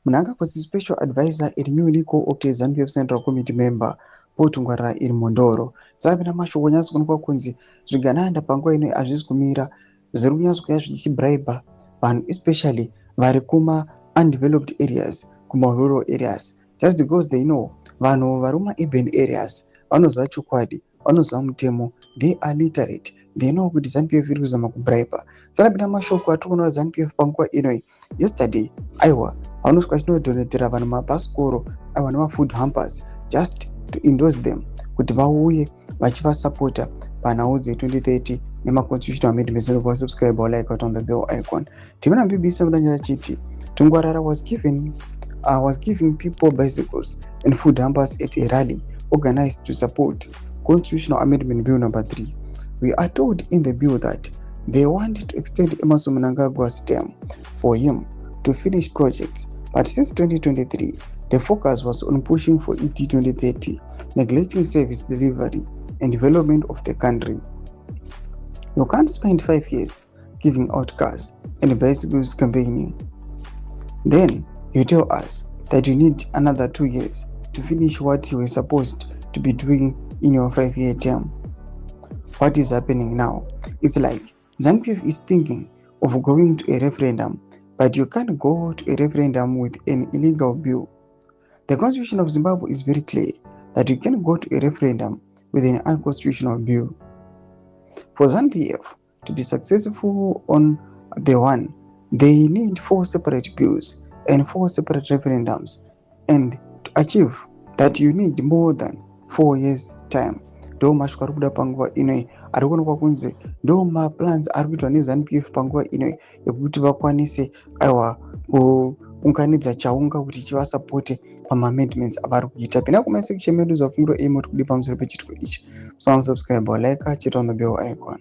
Munhu angaposti special advisor iri newly co-opted ZANU-PF Central Committee member potungwarira iri Mondoro. Saka pina mashoko kuonekwa kunzi zvigananda panguva ino hazvisi kumira, zviri kunyatsokuuya zvichibraiba vanhu especially vari kuma undeveloped areas, kuma rural areas, just because they know vanhu vari kuma urban areas vanoziva chokwadi, vanoziva mutemo, they are literate, they know kuti ZANU-PF iri kuzama kubraiba. Saka pina mashoko atiri kuona ZANU-PF panguva inoi, yesterday aiwa vanosvika chinodhonetera vanhu mabhasikoro, aiwa nemafood hampers just to endorse them kuti vauye vachivasapota panhau dze2030 nemaconstitutional amendments. Unobva subscribe or like out on the bell icon. Timina BBC mudanyira chiti Tungwarara was giving people bicycles and food hampers at a rally organized to support Constitutional Amendment Bill number 3. We are told in the bill that they want to extend Emmerson Mnangagwa's term for him to finish projects, but since 2023, the focus was on pushing for ET 2030, neglecting service delivery and development of the country. You can't spend 5 years giving out cars and bicycles campaigning. Then you tell us that you need another 2 years to finish what you were supposed to be doing in your 5-year term. What is happening now? It's like ZANU-PF is thinking of going to a referendum, but you can't go to a referendum with an illegal bill. The Constitution of Zimbabwe is very clear that you can go to a referendum with an unconstitutional bill. For ZANU-PF to be successful on the one, they need 4 separate bills and 4 separate referendums, and to achieve that you need more than 4 years time. Ndo mashoko ari kuda panguva inoi, ari kuonekwa kunzi ndo maplans ari kuitwa neZANU-PF panguva inoi ekuti vakwanise aiwa kuunganidza chaunga kuti chivasapote pamaamendments avari kuita. Pina kumasection medu zvafungiro imo tiri kudi pamusoro pechitiko ichi. Subscribe or like, chita on the bell icon.